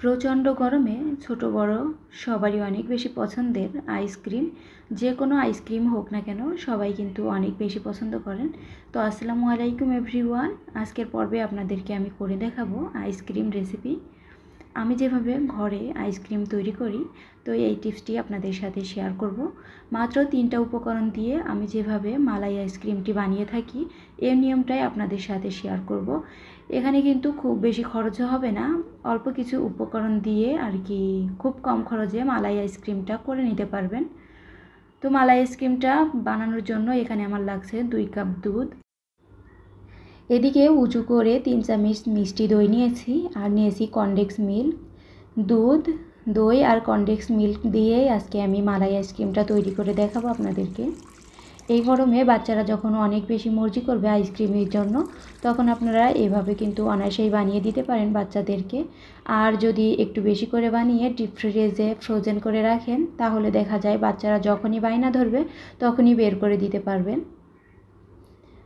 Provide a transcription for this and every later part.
প্রচণ্ড গরমে ছোট বড় সবারই অনেক বেশি পছন্দের আইসক্রিম। যে কোনো আইসক্রিম হোক না কেন সবাই কিন্তু অনেক বেশি পছন্দ করেন। তো আসসালামু আলাইকুম এভরিওয়ান, আজকের পর্বে আপনাদেরকে আমি করে দেখাবো আইসক্রিম রেসিপি। আমি যেভাবে ঘরে আইসক্রিম তৈরি করি, তো এই টিপসটি আপনাদের সাথে শেয়ার করব। মাত্র 3টা উপকরণ দিয়ে আমি যেভাবে মালাই আইসক্রিমটি বানিয়ে থাকি, এই নিয়মটাই আপনাদের সাথে শেয়ার করব। এখানে কিন্তু খুব বেশি খরচ হবে না, অল্প কিছু উপকরণ দিয়ে আর কি খুব কম খরচে মালাই আইসক্রিমটা করে নিতে পারবেন। তো মালাই আইসক্রিমটা বানানোর জন্য এখানে আমার লাগছে 2 কাপ দুধ। এদিকে উঁচু করে 3 চামচ মিষ্টি দই নিয়েছি, আর নিয়েছি কনডেন্স মিল্ক। দুধ, দই আর কনডেন্স মিল্ক দিয়েই আজকে আমি মালাই আইসক্রিমটা তৈরি করে দেখাবো আপনাদেরকে। এই গরমে বাচ্চারা যখন অনেক বেশি মর্জি করবে আইসক্রিমের জন্য, তখন আপনারা এভাবে কিন্তু অনায়াসেই বানিয়ে দিতে পারেন বাচ্চাদেরকে। আর যদি একটু বেশি করে বানিয়ে ডিপ ফ্রিজে ফ্রোজেন করে রাখেন, তাহলে দেখা যায় বাচ্চারা যখনই বায়না ধরবে তখনই বের করে দিতে পারবেন।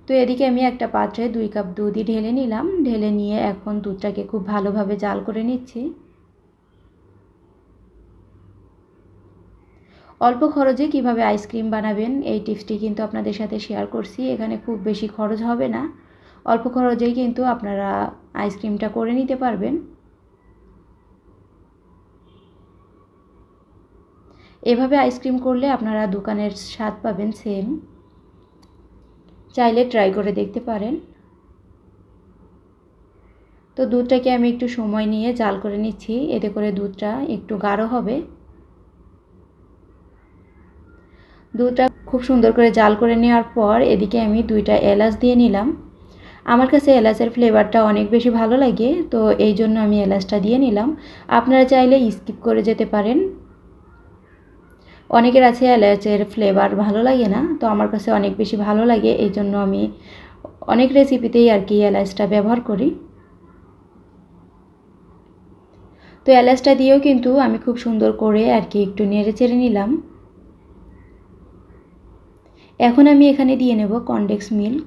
তো এদিকে আমি একটা পাত্রে 2 কাপ দুধই ঢেলে নিলাম। ঢেলে নিয়ে এখন দুধটাকে খুব ভালোভাবে জাল করে নিচ্ছি। অল্প খরচে কিভাবে আইসক্রিম বানাবেন এই টিপসটি কিন্তু আপনাদের সাথে শেয়ার করছি। এখানে খুব বেশি খরচ হবে না, অল্প খরচেই কিন্তু আপনারা আইসক্রিমটা করে নিতে পারবেন। এভাবে আইসক্রিম করলে আপনারা দোকানের স্বাদ পাবেন সেম। চাইলে ট্রাই করে দেখতে পারেন। তো দুধটাকে আমি একটু সময় নিয়ে জাল করে নিচ্ছি, এতে করে দুধটা একটু গাঢ় হবে। দুধটা খুব সুন্দর করে জাল করে নেওয়ার পর এদিকে আমি 2টা এলাচ দিয়ে নিলাম। আমার কাছে এলাচের ফ্লেভারটা অনেক বেশি ভালো লাগে, তো এই জন্য আমি এলাচটা দিয়ে নিলাম। আপনারা চাইলে স্কিপ করে যেতে পারেন। অনেকের আছে এলাচের ফ্লেভার ভালো লাগে না, তো আমার কাছে অনেক বেশি ভালো লাগে, এই জন্য আমি অনেক রেসিপিতেই আর কি এলাচটা ব্যবহার করি। তো এলাচটা দিয়েও কিন্তু আমি খুব সুন্দর করে আর কি একটু নেড়ে চেড়ে নিলাম। এখন আমি এখানে দিয়ে নেব কনডেন্স মিল্ক।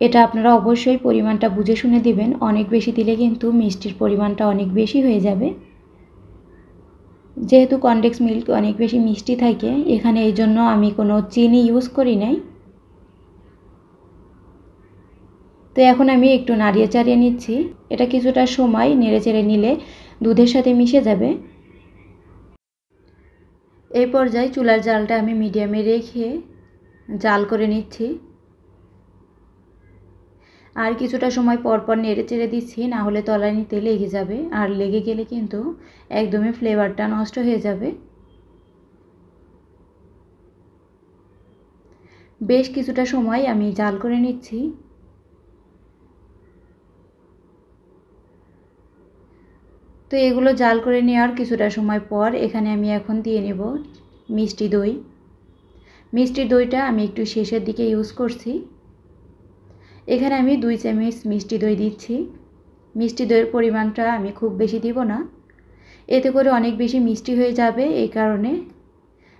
এটা আপনারা অবশ্যই পরিমাণটা বুঝে শুনে দিবেন, অনেক বেশি দিলে কিন্তু মিষ্টির পরিমাণটা অনেক বেশি হয়ে যাবে। যেহেতু কনডেন্স মিল্ক অনেক বেশি মিষ্টি থাকে এখানে, এই জন্য আমি কোনো চিনি ইউজ করি নাই। তো এখন আমি একটু নাড়িয়ে চাড়িয়ে নিচ্ছি। এটা কিছুটা সময় নেড়ে চেড়ে নিলে দুধের সাথে মিশে যাবে। এই পর্যায়ে চুলার জালটা আমি মিডিয়ামে রেখে জাল করে নিচ্ছি। আর কিছুটা সময় পর পর নেড়ে চেড়ে দিচ্ছি, না হলে তলানিতে লেগে যাবে, আর লেগে গেলে কিন্তু একদমই ফ্লেভারটা নষ্ট হয়ে যাবে। বেশ কিছুটা সময় আমি জাল করে নিচ্ছি। তো এগুলো জাল করে নেওয়ার কিছুটা সময় পর এখানে আমি এখন দিয়ে নেব মিষ্টি দই। মিষ্টি দইটা আমি একটু শেষের দিকে ইউজ করছি। এখানে আমি 2 চামচ মিষ্টি দই দিচ্ছি। মিষ্টি দইয়ের পরিমাণটা আমি খুব বেশি দিব না, এতে করে অনেক বেশি মিষ্টি হয়ে যাবে। এই কারণে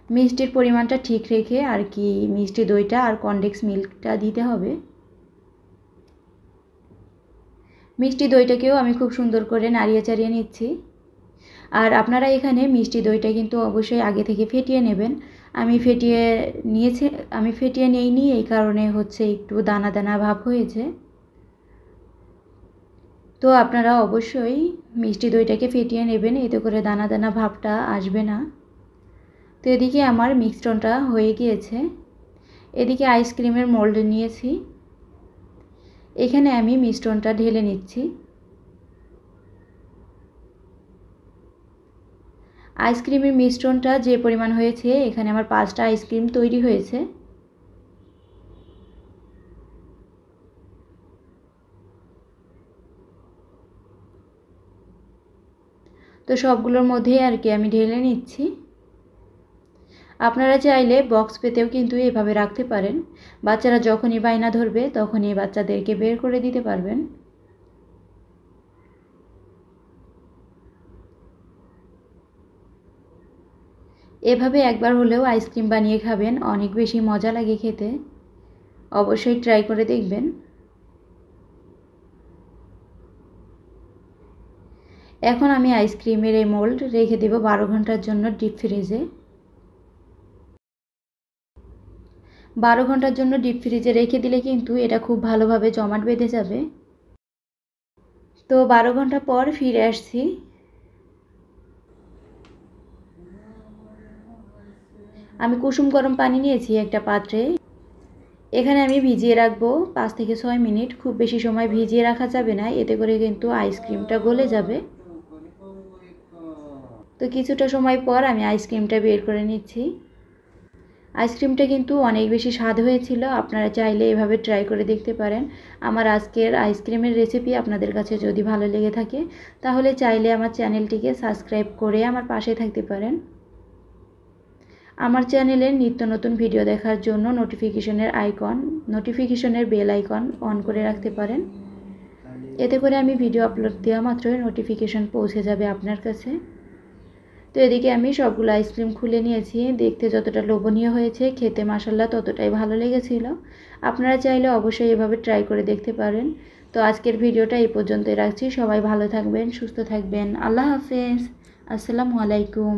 মিষ্টির পরিমাণটা ঠিক রেখে আর কি মিষ্টি দইটা আর কনডেন্স মিল্কটা দিতে হবে। মিষ্টি দইটাকেও আমি খুব সুন্দর করে নাড়িয়ে চাড়িয়ে নিচ্ছি। আর আপনারা এখানে মিষ্টি দইটা কিন্তু অবশ্যই আগে থেকে ফেটিয়ে নেবেন। আমি ফেটিয়ে নেইনি, এই কারণে হচ্ছে একটু দানা দানা ভাব হয়েছে। তো আপনারা অবশ্যই মিষ্টি দইটাকে ফেটিয়ে নেবেন, এতে করে দানা দানা ভাবটা আসবে না। তো এদিকে আমার মিশ্রণটা হয়ে গিয়েছে। এদিকে আইসক্রিমের মোল্ড নিয়েছি, এখানে আমি মিশ্রণটা ঢেলে নিচ্ছি। আইসক্রিমের মিশ্রণটা যে পরিমাণ হয়েছে, এখানে আমার 5টা আইসক্রিম তৈরি হয়েছে। তো সবগুলোর মধ্যেই আর কি আমি ঢেলে নিচ্ছি। আপনারা চাইলে বক্স পেতেও কিন্তু এভাবে রাখতে পারেন, বাচ্চারা যখনই বায়না ধরবে তখনই বাচ্চাদেরকে বের করে দিতে পারবেন। এভাবে একবার হলেও আইসক্রিম বানিয়ে খাবেন, অনেক বেশি মজা লাগে খেতে। অবশ্যই ট্রাই করে দেখবেন। এখন আমি আইসক্রিমের এই মোল্ড রেখে দেব 12 ঘন্টার জন্য ডিপ ফ্রিজে। 12 ঘন্টার জন্য ডিপ ফ্রিজে রেখে দিলে কিন্তু এটা খুব ভালোভাবে জমাট বেঁধে যাবে। তো 12 ঘন্টা পর ফিরে আসছি। আমি কুসুম গরম পানি নিয়েছি একটা পাত্রে। এখানে আমি ভিজিয়ে রাখবো 5 থেকে 6 মিনিট। খুব বেশি সময় ভিজিয়ে রাখা যাবে না, এতে করে কিন্তু আইসক্রিমটা গলে যাবে। তো কিছুটা সময় পর আমি আইসক্রিমটা বের করে নিচ্ছি। আইসক্রিমটা কিন্তু অনেক বেশি স্বাদ হয়েছিল, আপনারা চাইলে এভাবে ট্রাই করে দেখতে পারেন। আমার আজকের আইসক্রিমের রেসিপি আপনাদের কাছে যদি ভালো লেগে থাকে তাহলে চাইলে আমার চ্যানেলটিকে সাবস্ক্রাইব করে আমার পাশে থাকতে পারেন। আমার চ্যানেলের নিত্য নতুন ভিডিও দেখার জন্য নোটিফিকেশনের বেল আইকন অন করে রাখতে পারেন। এতে করে আমি ভিডিও আপলোড দেওয়া মাত্রই নোটিফিকেশন পৌঁছে যাবে আপনার কাছে। তো এদিকে আমি সবগুলো আইসক্রিম খুলে নিয়েছি। দেখতে যতটা লোভনীয় হয়েছে, খেতে মাশাআল্লাহ ততটাই ভালো লেগেছিল। আপনারা চাইলে অবশ্যই এভাবে ট্রাই করে দেখতে পারেন। তো আজকের ভিডিওটা এই পর্যন্তই রাখছি। সবাই ভালো থাকবেন, সুস্থ থাকবেন। আল্লাহ হাফেজ। আসসালামু আলাইকুম।